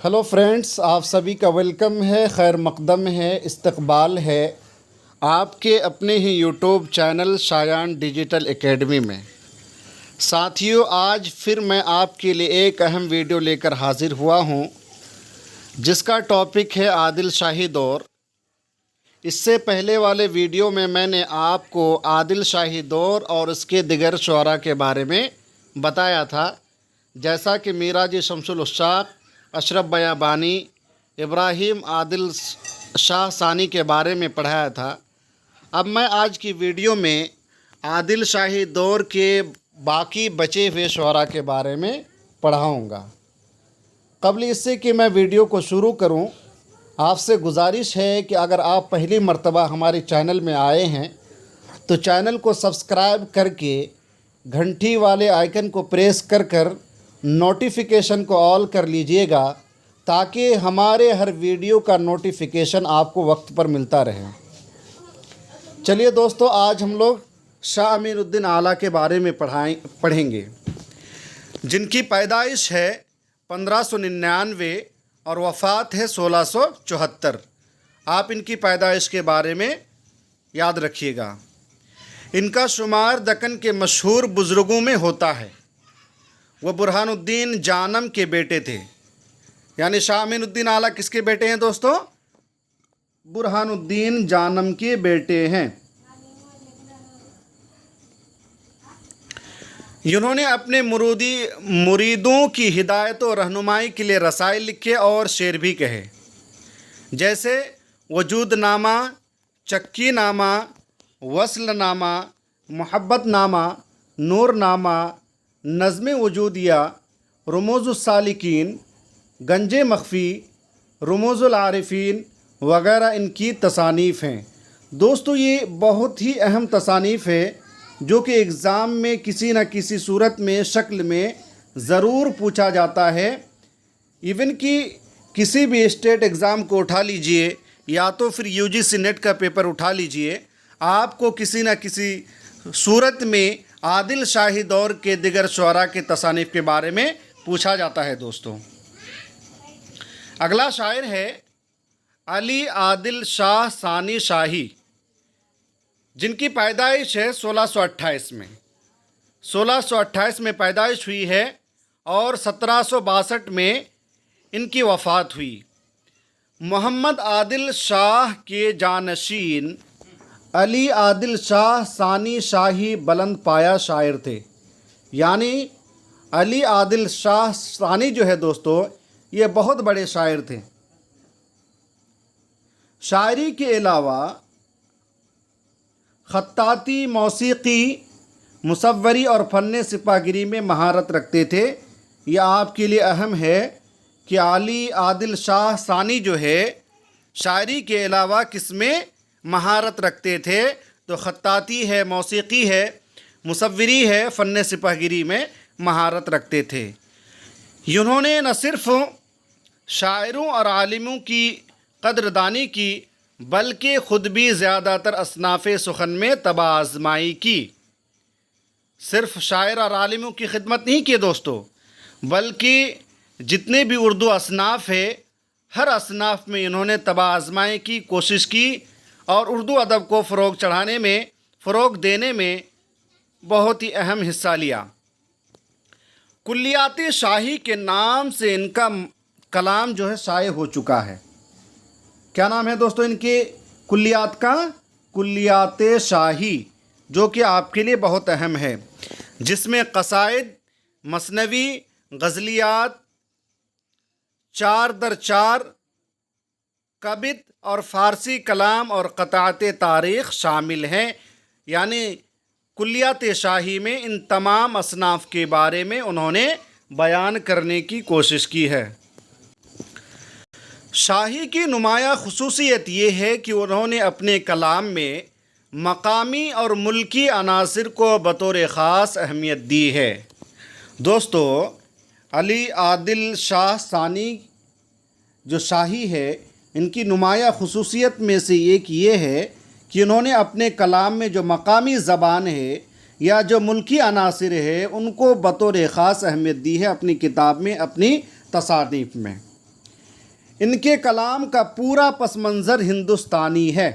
Hello friends, आप सभी का वेलकम है, खैर मकदम है, इस्तकबाल है आपके अपने ही YouTube channel Shayan digital academy में। साथियों, आज फिर मैं आपके लिए एक अहम वीडियो लेकर हाज़िर हुआ हूं, जिसका टॉपिक है आदिल शाही दौर। इससे पहले वाले वीडियो में मैंने आपको आदिल शाही दौर और उसके दिगर शुअरा के बारे में बताया था, जैसा कि मीराज शमसुल उश्शाक़, अशरफ बयाबानी, इब्राहिम आदिल शाह सानी के बारे में पढ़ाया था। अब मैं आज की वीडियो में आदिल शाही दौर के बाकी बचे हुए शुअरा के बारे में पढ़ाऊँगा। क़ब्ल इससे कि मैं वीडियो को शुरू करूं, आपसे गुजारिश है कि अगर आप पहली मर्तबा हमारे चैनल में आए हैं तो चैनल को सब्सक्राइब करके घंटी वाले आइकन को प्रेस कर नोटिफिकेशन को ऑल कर लीजिएगा, ताकि हमारे हर वीडियो का नोटिफिकेशन आपको वक्त पर मिलता रहे। चलिए दोस्तों, आज हम लोग शाह अमीरुद्दीन आला के बारे में पढ़ेंगे, जिनकी पैदाइश है 1599 और वफ़ात है 1674। आप इनकी पैदाइश के बारे में याद रखिएगा। इनका शुमार दक्कन के मशहूर बुज़ुर्गों में होता है। वह बुरहानुद्दीन जानम के बेटे थे। यानी शाह अमीरुद्दीन आला किसके बेटे हैं दोस्तों? बुरहानुद्दीन जानम के बेटे हैं। इन्होंने अपने मुरीदों की हिदायत और रहनुमाई के लिए रसाइल लिखे और शेर भी कहे, जैसे वजूदनामा, चक्कीनामा, वस्लनामा, मोहब्बतनामा, नूरनामा, नज़्म वजूदिया, रुमूज़ुस्सालिकीन, गंजे मख्फ़ी, रुमूज़ुल आरिफ़ीन वगैरह इनकी तसानीफ़ हैं। दोस्तों, ये बहुत ही अहम तसानीफ़ है जो कि एग्ज़ाम में किसी न किसी सूरत में, शक्ल में ज़रूर पूछा जाता है। इवन कि किसी भी स्टेट एग्ज़ाम को उठा लीजिए या तो फिर यूजीसी नेट का पेपर उठा लीजिए, आपको किसी न किसी सूरत में आदिल शाही दौर के दिगर शुअरा के तसानीफ़ के बारे में पूछा जाता है। दोस्तों, अगला शायर है अली आदिल शाह सानी शाही, जिनकी पैदाइश है 1628 में। 1628 में पैदाइश हुई है और 1762 में इनकी वफ़ात हुई। मोहम्मद आदिल शाह के जानशीन अली आदिल शाह सानी शाही बुलंद पाया शायर थे। यानी अली आदिल शाह सानी जो है दोस्तों, ये बहुत बड़े शायर थे। शायरी के अलावा ख़त्ताती, मौसीकी, मुसव्वरी और फ़न सिपाहगिरी में महारत रखते थे। यह आपके लिए अहम है कि अली आदिल शाह सानी जो है शायरी के अलावा किस में महारत रखते थे? तो ख़त्ताती है, मौसीकी है, मुसव्वरी है, फ़न सिपाहगिरी में महारत रखते थे। इन्होंने न सिर्फ़ शायरों और आलिमों की कदरदानी की, बल्कि ख़ुद भी ज़्यादातर असनाफ़ सुखन में तबा आज़माई की। सिर्फ़ शायर और आलिमों की खिदमत नहीं की दोस्तों, बल्कि जितने भी उर्दू असनाफ़ है, हर असनाफ़ में इन्होंने तबा आज़माई की, कोशिश की और उर्दू अदब को फ़रोग़ देने में बहुत ही अहम हिस्सा लिया। कुल्लियात शाही के नाम से इनका कलाम जो है शाये हो चुका है। क्या नाम है दोस्तों इनके कुल्लियात का? कुल्लियात शाही, जो कि आपके लिए बहुत अहम है, जिसमें क़साइद, मसनवी, गज़लियात, 4 दर 4, कबित और फ़ारसी कलाम और क़ताअत तारीख़ शामिल हैं। यानी कुल्लियात शाही में इन तमाम असनाफ़ के बारे में उन्होंने बयान करने की कोशिश की है। शाही की नुमाया ख़ुसूसियत ये है कि उन्होंने अपने कलाम में मकामी और मुल्की अनासिर को बतौर ख़ास अहमियत दी है। दोस्तों, अली आदिल शाह सानी जो शाही है, इनकी नुमाया ख़ुसूसियत में से एक ये है कि इन्होंने अपने कलाम में जो मकामी ज़बान है या जो मुल्की अनासिर है, उनको बतौर ख़ास अहमियत दी है अपनी किताब में, अपनी तसानीफ़ में। इनके कलाम का पूरा पस मंज़र हिंदुस्तानी है।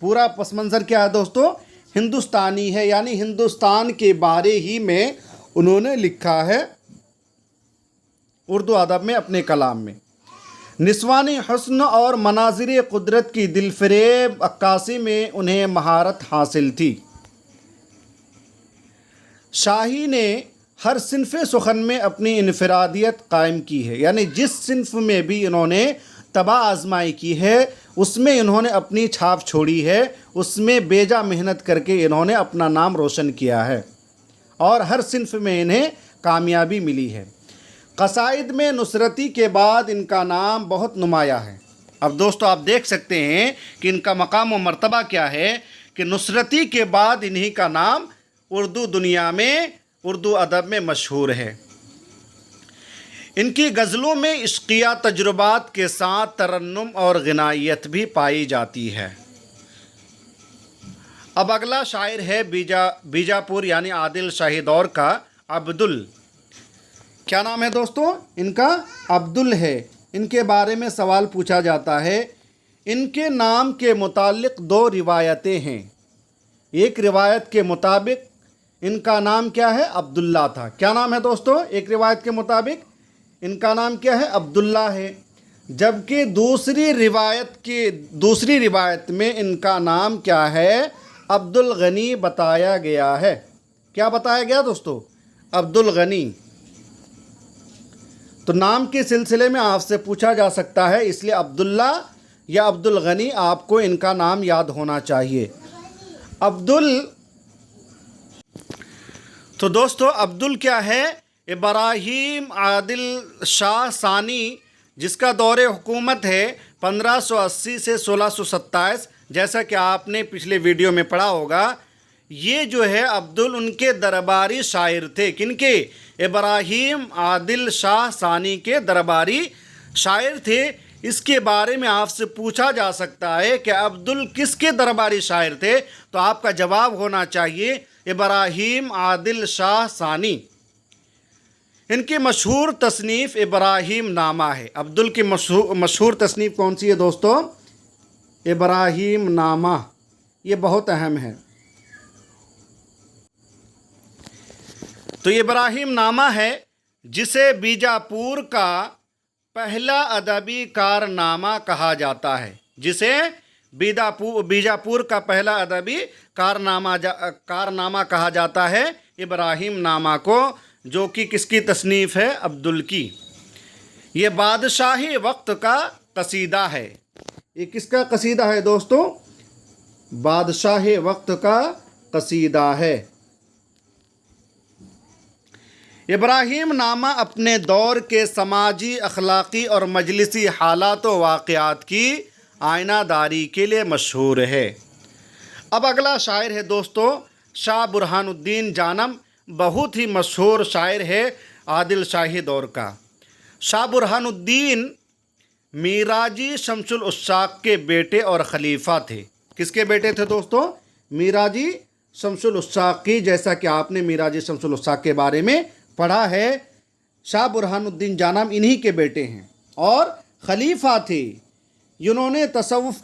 पूरा पस मंज़र क्या है दोस्तों? हिंदुस्तानी है, यानी हिंदुस्तान के बारे ही में उन्होंने लिखा है उर्दू अदब में अपने कलाम में। निस्वानी हुस्न और मनाज़िर कुदरत की दिलफरेब अक्कासी में उन्हें महारत हासिल थी। शाही ने हर सिन्फ़ सुखन में अपनी इनफरादियत कायम की है, यानी जिस सिन्फ़ में भी इन्होंने तबाह आजमाई की है उसमें इन्होंने अपनी छाप छोड़ी है, उसमें बेजा मेहनत करके इन्होंने अपना नाम रोशन किया है और हर सिन्फ़ में इन्हें कामयाबी मिली है। क़साइद में नुसरती के बाद इनका नाम बहुत नुमाया है। अब दोस्तों आप देख सकते हैं कि इनका मकाम व मर्तबा क्या है कि नुसरती के बाद इन्हीं का नाम उर्दू दुनिया में, उर्दू अदब में मशहूर है। इनकी गज़लों में इश्क़िया तजुर्बात के साथ तरन्नुम और ग़िनायत भी पाई जाती है। अब अगला शायर है बीजापुर यानी आदिल शाही दौर का अब्दुल। क्या नाम है दोस्तों? इनका अब्दुल है। इनके बारे में सवाल पूछा जाता है। इनके नाम के मुताल्लिक़ दो रिवायतें हैं। एक रिवायत के मुताबिक इनका नाम क्या है? अब्दुल्ला था। क्या नाम है दोस्तों? एक रिवायत के मुताबिक इनका नाम क्या है? अब्दुल्ला है। जबकि दूसरी रिवायत में इनका नाम क्या है? अब्दुल गनी बताया गया है। क्या बताया गया दोस्तों? अब्दुल गनी। तो नाम के सिलसिले में आपसे पूछा जा सकता है, इसलिए अब्दुल्ला या अब्दुल गनी आपको इनका नाम याद होना चाहिए। अब्दुल, तो दोस्तों अब्दुल क्या है? इब्राहिम आदिल शाह सानी, जिसका दौरे हुकूमत है 1580 से 1627, जैसा कि आपने पिछले वीडियो में पढ़ा होगा। ये जो है अब्दुल उनके दरबारी शायर थे। किनके? इब्राहिम आदिल शाह सानी के दरबारी शायर थे। इसके बारे में आपसे पूछा जा सकता है कि अब्दुल किसके दरबारी शायर थे, तो आपका जवाब होना चाहिए इब्राहिम आदिल शाह सानी। इनकी मशहूर तसनीफ़ इब्राहिम नामा है। अब्दुल की मशहूर तसनीफ़ कौन सी है दोस्तों? इब्राहिम नामा। ये बहुत अहम है। तो इब्राहिम नामा है जिसे बीजापुर का पहला अदबी कारनामा कहा जाता है। जिसे बीजापुर का पहला अदबी कारनामा कहा जाता है इब्राहिम नामा को, जो कि किसकी तसनीफ़ है? अब्दुल की। ये बादशाही वक्त का कसीदा है। ये किसका कसीदा है दोस्तों? बादशाही वक्त का कसीदा है। इब्राहिम नामा अपने दौर के समाजी, अखलाक़ी और मजलिसी हालात व वाक़यात की आयनादारी के लिए मशहूर है। अब अगला शायर है दोस्तों शाह बुरहानुद्दीन जानम। बहुत ही मशहूर शायर है आदिल शाही दौर का। शाह बुरहानुद्दीन मीराजी शमसुल उस्साक के बेटे और खलीफा थे। किसके बेटे थे दोस्तों? मीराजी शमसुल उस्साक की, जैसा कि आपने मीराजी शमसुल उस्साक के बारे में पढ़ा है। शाह बुरहानुद्दीन जानम इन्हीं के बेटे हैं और खलीफा थे। इन्होंने तसव्वुफ़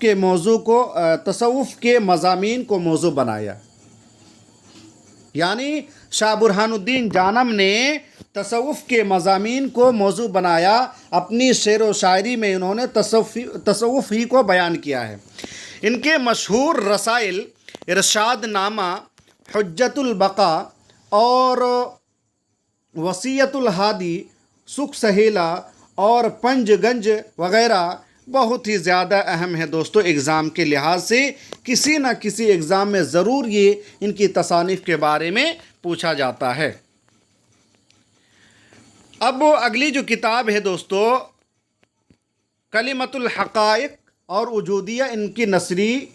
के मज़ामीन को मौजू बनाया। यानी शाह बुरहानुद्दीन जानम ने तसव्वुफ़ के मज़ामीन को मौजू बनाया। अपनी शेर व शायरी में इन्होंने तसव्वुफ़ ही को बयान किया है। इनके मशहूर रसाइल इरशाद नामा, हुज्जतुल बका और वसीयतुल हादी, सुख सहेला और पंजगंज वग़ैरह बहुत ही ज़्यादा अहम है दोस्तों। एग्ज़ाम के लिहाज से किसी न किसी एग्ज़ाम में ज़रूर ये इनकी तसानीफ़ के बारे में पूछा जाता है। अब अगली जो किताब है दोस्तों कलिमतुल हक़ाइक़ और वजूदिया, इनकी नसरी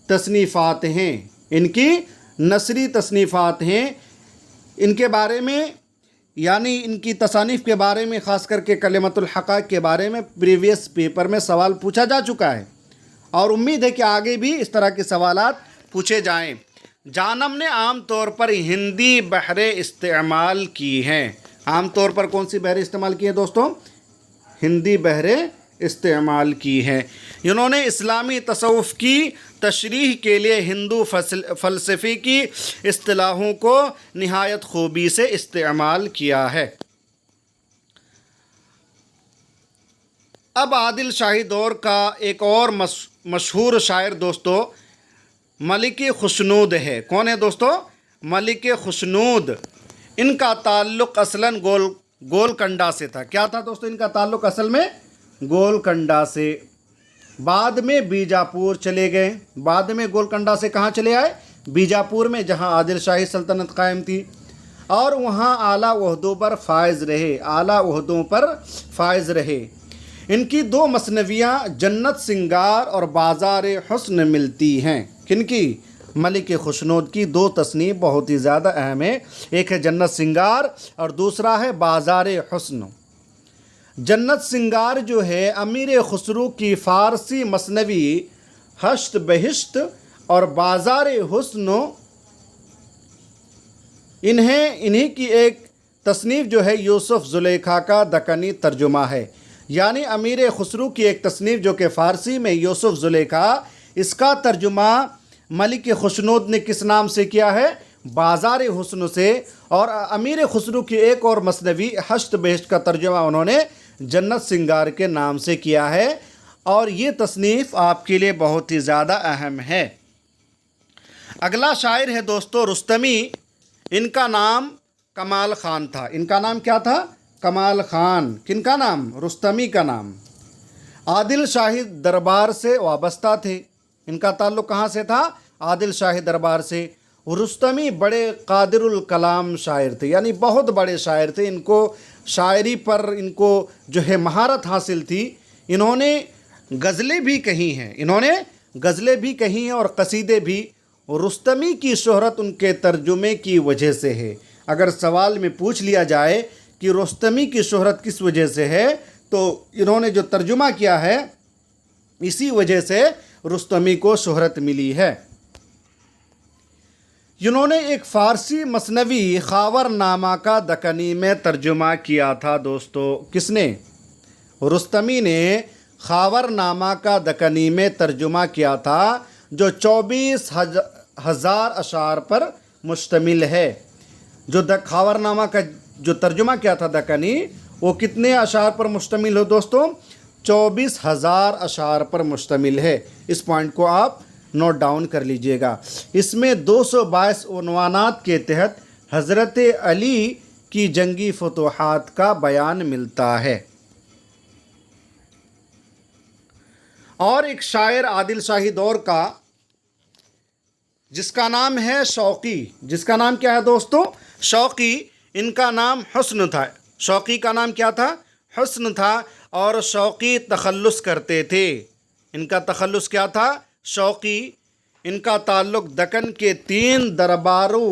तसनीफ़ात हैं। इनकी नसरी तसनीफ़ात हैं। इनके बारे में, यानी इनकी तसानीफ़ के बारे में, ख़ास करके कलिमतुल हक़ाइक़ के बारे में प्रीवियस पेपर में सवाल पूछा जा चुका है और उम्मीद है कि आगे भी इस तरह के सवालात पूछे जाएं। जानम ने आम तौर पर हिंदी बहरें इस्तेमाल की हैं। आम तौर पर कौन सी बहरें इस्तेमाल की हैं दोस्तों? ہندی بحریں استعمال کی ہیں۔ انہوں نے اسلامی تصوف کی تشریح کے لیے ہندو فلسفے کی اصطلاحوں کو نہایت خوبی سے استعمال کیا ہے۔ اب عادل شاہی دور کا ایک اور مشہور شاعر دوستو ملک خشنود ہے۔ کون ہے دوستو؟ ملک خشنود۔ ان کا تعلق اصلاً گولکنڈہ سے تھا۔ کیا تھا دوستو ان کا تعلق اصل میں؟ گولکنڈہ سے۔ بعد میں بیجاپور چلے گئے۔ بعد میں گولکنڈہ سے کہاں چلے آئے؟ بیجاپور میں، جہاں عادل شاہی سلطنت قائم تھی، اور وہاں اعلیٰ عہدوں پر فائز رہے۔ اعلیٰ عہدوں پر فائز رہے۔ ان کی دو مثنویاں جنت سنگار اور بازار حسن ملتی ہیں۔ کن کی؟ ملک خشنود کی دو تصنیف بہت ہی زیادہ اہم ہے۔ ایک ہے جنت سنگار اور دوسرا ہے بازار حسن۔ جنت سنگار جو ہے امیر خسرو کی فارسی مثنوی ہشت بہشت، اور بازار حسن انہی کی ایک تصنیف جو ہے یوسف زلیخا کا دکنی ترجمہ ہے۔ یعنی امیر خسرو کی ایک تصنیف جو کہ فارسی میں یوسف زلیخا، اس کا ترجمہ ملک خشنود نے کس نام سے کیا ہے؟ بازار حسن سے۔ اور امیر خسرو کی ایک اور مثنوی ہشت بہشت کا ترجمہ انہوں نے جنت سنگار کے نام سے کیا ہے، اور یہ تصنیف آپ کے لیے بہت ہی زیادہ اہم ہے۔ اگلا شاعر ہے دوستو رستمی۔ ان کا نام کمال خان تھا۔ ان کا نام کیا تھا؟ کمال خان۔ کن کا نام؟ رستمی کا نام۔ عادل شاہی دربار سے وابستہ تھے۔ ان کا تعلق کہاں سے تھا؟ عادل شاہی دربار سے۔ رستمی بڑے قادر الکلام شاعر تھے، یعنی بہت بڑے شاعر تھے۔ ان کو شاعری پر ان کو جو ہے مہارت حاصل تھی۔ انہوں نے غزلیں بھی کہی ہیں۔ انہوں نے غزلیں بھی کہی ہیں اور قصیدے بھی۔ رستمی کی شہرت ان کے ترجمے کی وجہ سے ہے۔ اگر سوال میں پوچھ لیا جائے کہ رستمی کی شہرت کس وجہ سے ہے، تو انہوں نے جو ترجمہ کیا ہے اسی وجہ سے رستمی کو شہرت ملی ہے۔ انہوں نے ایک فارسی مثنوی خاور نامہ کا دکنی میں ترجمہ کیا تھا دوستو۔ کس نے؟ رستمی نے خاور نامہ کا دکنی میں ترجمہ کیا تھا، جو 24,000 اشعار پر مشتمل ہے۔ جو خاور نامہ کا جو ترجمہ کیا تھا دکنی، وہ کتنے اشعار پر مشتمل ہو دوستو؟ 24,000 اشعار پر مشتمل ہے۔ اس پوائنٹ کو آپ نوٹ ڈاؤن کر لیجئے گا۔ اس میں 222 عنوانات کے تحت حضرت علی کی جنگی فتوحات کا بیان ملتا ہے۔ اور ایک شاعر عادل شاہی دور کا جس کا نام ہے شوقی۔ جس کا نام کیا ہے دوستو؟ شوقی۔ ان کا نام حسن تھا۔ شوقی کا نام کیا تھا؟ حسن تھا۔ اور شوقی تخلص کرتے تھے۔ ان کا تخلص کیا تھا؟ شوقی۔ ان کا تعلق دکن کے 3 درباروں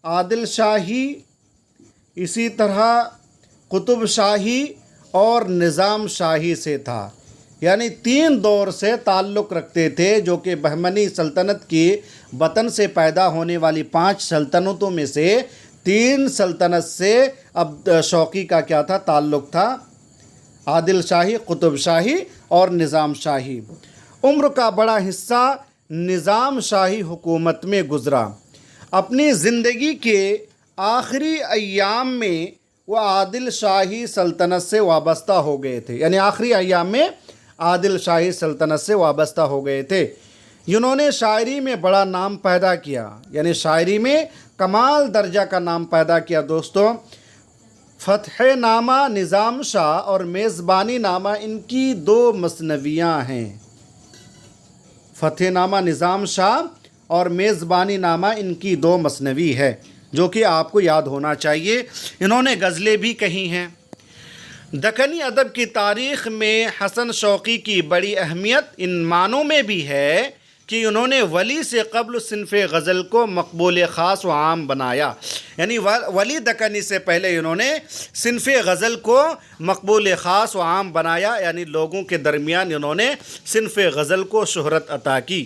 عادل شاہی، اسی طرح قطب شاہی اور نظام شاہی سے تھا۔ یعنی 3 دور سے تعلق رکھتے تھے، جو کہ بہمنی سلطنت کی وطن سے پیدا ہونے والی 5 سلطنتوں میں سے 3 سلطنت سے اب شوقی کا کیا تھا؟ تعلق تھا۔ عادل شاہی، قطب شاہی اور نظام شاہی۔ عمر کا بڑا حصہ نظام شاہی حکومت میں گزرا۔ اپنی زندگی کے آخری ایام میں وہ عادل شاہی سلطنت سے وابستہ ہو گئے تھے۔ یعنی آخری ایام میں عادل شاہی سلطنت سے وابستہ ہو گئے تھے۔ انہوں نے شاعری میں بڑا نام پیدا کیا، یعنی شاعری میں کمال درجہ کا نام پیدا کیا دوستو۔ فتح نامہ نظام شاہ اور میزبانی نامہ ان کی 2 مثنویاں ہیں۔ فتح نامہ نظام شاہ اور میزبانی نامہ ان کی 2 مثنوی ہے، جو کہ آپ کو یاد ہونا چاہیے۔ انہوں نے غزلیں بھی کہی ہیں۔ دکنی ادب کی تاریخ میں حسن شوقی کی بڑی اہمیت ان معنوں میں بھی ہے کہ انہوں نے ولی سے قبل صنف غزل کو مقبول خاص و عام بنایا۔ یعنی ولی دکنی سے پہلے انہوں نے صنف غزل کو مقبول خاص و عام بنایا، یعنی لوگوں کے درمیان انہوں نے صنف غزل کو شہرت عطا کی۔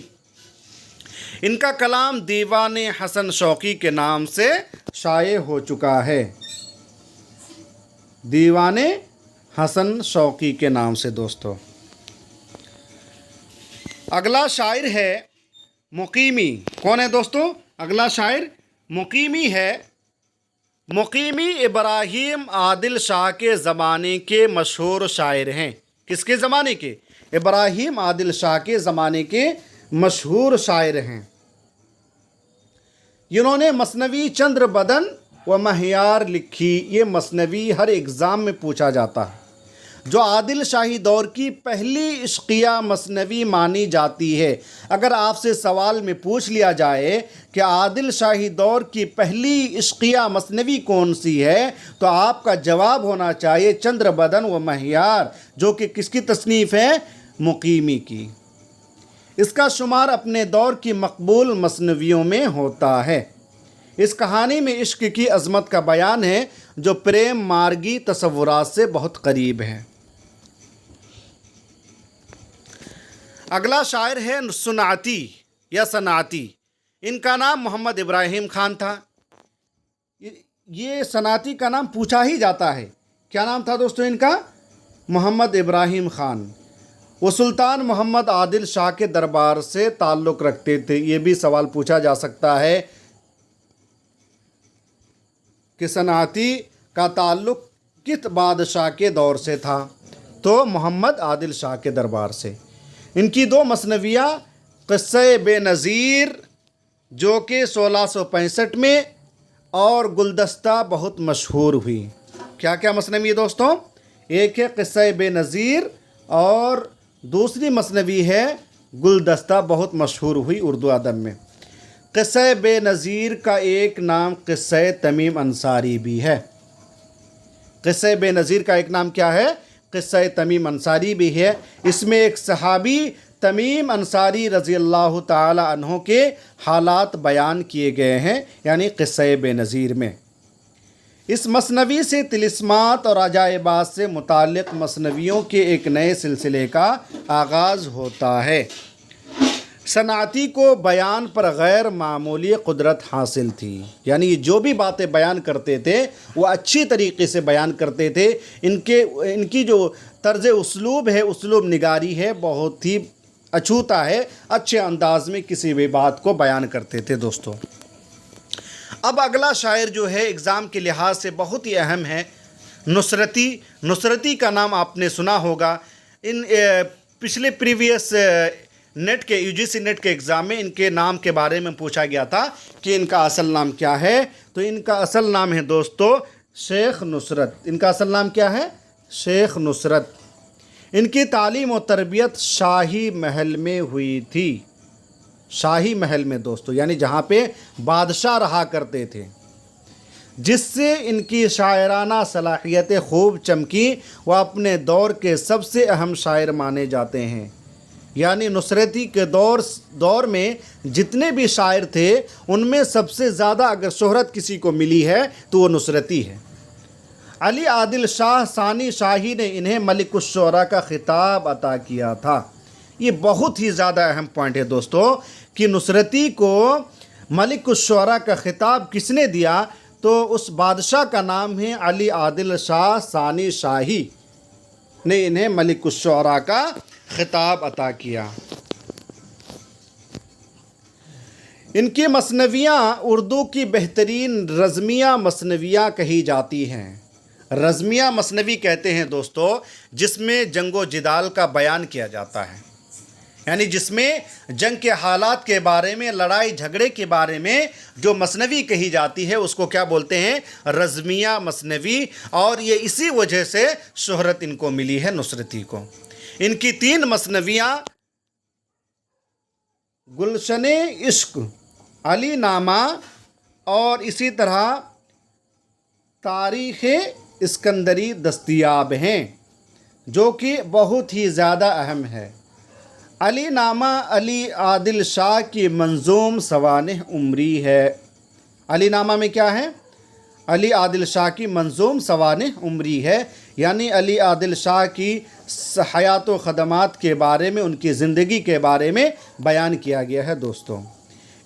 ان کا کلام دیوان حسن شوقی کے نام سے شائع ہو چکا ہے۔ دیوان हसन शौकी के नाम से दोस्तों। अगला शायर है मुकीमी। कौन है दोस्तों? अगला शायर मुकीमी है। मुकीमी इब्राहिम आदिल शाह के ज़माने के मशहूर शायर हैं। किसके ज़माने के? इब्राहिम आदिल शाह के ज़माने के मशहूर शायर हैं। इन्होंने मसनवी चंद्र बदन व महियार लिखी। ये मसनवी हर एग्ज़ाम में पूछा जाता है, जो आदिल शाही दौर की पहली इश्किया मसनवी मानी जाती है। अगर आपसे सवाल में पूछ लिया जाए कि आदिल शाही दौर की पहली इश्किया मसनवी कौन सी है, तो आपका जवाब होना चाहिए चंद्र बदन व महियार, जो कि किसकी तसनीफ़ है? मुकीमी की। इसका शुमार अपने दौर की मकबूल मसनवियों में होता है। इस कहानी में इश्क की अज़मत का बयान है, जो प्रेम मार्गी तसव्वुरात से बहुत करीब है। अगला शायर है सुनाती या सनाती। इनका नाम मोहम्मद इब्राहिम खान था। ये सनाती का नाम पूछा ही जाता है। क्या नाम था दोस्तों इनका? मोहम्मद इब्राहिम खान। वो सुल्तान मोहम्मद आदिल शाह के दरबार से ताल्लुक़ रखते थे। ये भी सवाल पूछा जा सकता है कि सनाती का ताल्लुक़ किस बादशाह के दौर से था? तो मोहम्मद आदिल शाह के दरबार से। इनकी दो मसनवियाँ क़िस्सा बेनज़ीर, जो कि 1665 में, और गुलदस्ता बहुत मशहूर हुई। क्या क्या मसनवी दोस्तों? एक है क़िस्सा बेनज़ीर और दूसरी मसनवी है गुलदस्ता, बहुत मशहूर हुई उर्दू अदब में। क़िस्सा बेनज़ीर का एक नाम क़िस्सा तमीम अंसारी भी है। क़िस्सा बेनज़ीर का एक नाम क्या है? क़िस्सा तमीम अंसारी भी है। इसमें एक सहाबी तमीम अंसारी रज़ी अल्लाह ताला अन्हो के हालात बयान किए गए हैं, यानी क़िस्सा बेनज़ीर में। इस मसनवी से तिलिस्मात और अजाइबात से मुताल्लिक़ मसनवियों के एक नए सिलसिले का आगाज़ होता है। सनाती को बयान पर गैर मामूली कुदरत हासिल थी, यानी जो भी बातें बयान करते थे वो अच्छी तरीके से बयान करते थे। इनकी जो तर्ज़ उसलूब है, उसलूब निगारी है, बहुत ही अछूता है। अच्छे अंदाज में किसी भी बात को बयान करते थे दोस्तों। अब अगला शायर जो है एग्ज़ाम के लिहाज से बहुत ही अहम है, नुसरती। नुसरती का नाम आपने सुना होगा। इन पिछले प्रीवियस नेट के यूजीसी नेट के एग्ज़ाम में इनके नाम के बारे में पूछा गया था कि इनका असल नाम क्या है। तो इनका असल नाम है दोस्तों शेख नुसरत। इनका असल नाम क्या है? शेख नुसरत। इनकी तालीम और तरबियत शाही महल में हुई थी। शाही महल में दोस्तों, यानी जहाँ पे बादशाह रहा करते थे, जिससे इनकी शायराना सलाहियतें खूब चमकी। वह अपने दौर के सबसे अहम शायर माने जाते हैं। यानी नुसरती के दौर में जितने भी शायर थे, उनमें सबसे ज़्यादा अगर शोहरत किसी को मिली है तो वो नुसरती है। अली आदिल शाह सानी शाही ने इन्हें मलिकुश्शोरा का ख़िताब अता किया था। ये बहुत ही ज़्यादा अहम पॉइंट है दोस्तों कि नुसरती को मलिकुश्शोरा का ख़िताब किसने दिया? तो उस बादशाह का नाम है अली आदिल शाह सानी शाही ने इन्हें मलिकुश्शोरा का ख़िताब अता किया। इनकी मसनवियाँ उर्दू की बेहतरीन रज़मिया मसनवियाँ कही जाती हैं। रज़मिया मसनवी कहते हैं दोस्तों जिसमें जंगो जिदाल का बयान किया जाता है, यानी जिसमें जंग के हालात के बारे में, लड़ाई झगड़े के बारे में जो मसनवी कही जाती है उसको क्या बोलते हैं? रज़मिया मसनवी। और ये इसी वजह से शोहरत इनको मिली है नुसरती को। इनकी 3 मसनवियाँ गुलशन इश्क, अली नामा और इसी तरह तारीख़ इस्कंदरी दस्तयाब हैं, जो कि बहुत ही ज़्यादा अहम है। अली नामा अली आदिल शाह की मंजूम सवानह उमरी है। अली नामा में क्या है? अली आदिल शाह की मंजूम सवानह उमरी है, यानी अली आदिल शाह की हयात व ख़दमात के बारे में, उनकी ज़िंदगी के बारे में बयान किया गया है दोस्तों।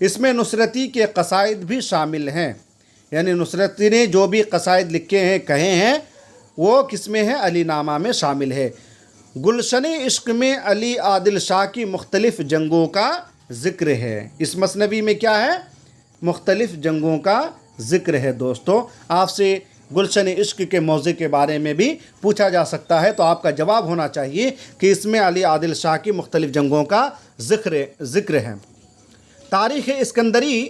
इसमें नुसरती के कसाइद भी शामिल हैं, यानी नुसरती ने जो भी कसाइद लिखे हैं, कहे हैं, وہ کس میں ہے؟ علی نامہ میں شامل ہے۔ گلشن عشق میں علی عادل شاہ کی مختلف جنگوں کا ذکر ہے۔ اس مثنوی میں کیا ہے؟ مختلف جنگوں کا ذکر ہے۔ دوستو آپ سے گلشن عشق کے موضوع کے بارے میں بھی پوچھا جا سکتا ہے، تو آپ کا جواب ہونا چاہیے کہ اس میں علی عادل شاہ کی مختلف جنگوں کا ذکر ہے۔ تاریخ اسکندری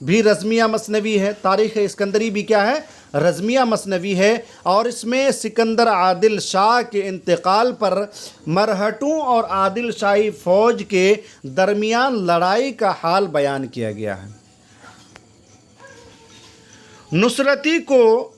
بھی رزمیہ مثنوی ہے۔ تاریخ اسکندری بھی کیا ہے؟ رزمیہ مثنوی ہے، اور اس میں سکندر عادل شاہ کے انتقال پر مرہٹوں اور عادل شاہی فوج کے درمیان لڑائی کا حال بیان کیا گیا ہے۔ نصرتی کو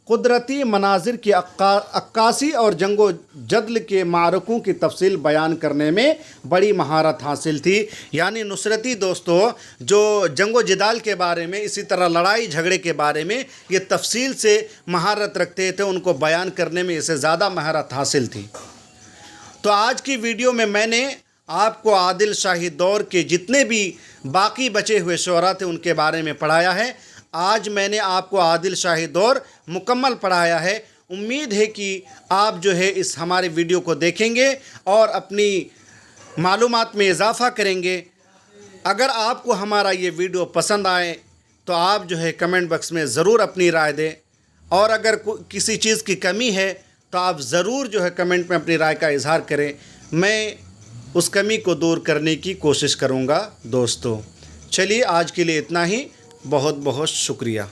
قدرتی مناظر کی عکاسی اور جنگ و جدل کے معرکوں کی تفصیل بیان کرنے میں بڑی مہارت حاصل تھی۔ یعنی نصرتی دوستو جو جنگ و جدال کے بارے میں، اسی طرح لڑائی جھگڑے کے بارے میں یہ تفصیل سے مہارت رکھتے تھے، ان کو بیان کرنے میں اسے زیادہ مہارت حاصل تھی۔ تو آج کی ویڈیو میں میں نے آپ کو عادل شاہی دور کے جتنے بھی باقی بچے ہوئے شعراء تھے ان کے بارے میں پڑھایا ہے۔ آج میں نے آپ کو عادل شاہی دور مکمل پڑھایا ہے۔ امید ہے کہ آپ جو ہے اس ہمارے ویڈیو کو دیکھیں گے اور اپنی معلومات میں اضافہ کریں گے۔ اگر آپ کو ہمارا یہ ویڈیو پسند آئے تو آپ جو ہے کمنٹ باکس میں ضرور اپنی رائے دیں، اور اگر کسی چیز کی کمی ہے تو آپ ضرور جو ہے کمنٹ میں اپنی رائے کا اظہار کریں، میں اس کمی کو دور کرنے کی کوشش کروں گا۔ دوستو چلیے آج کے لیے اتنا ہی، بہت بہت شکریہ۔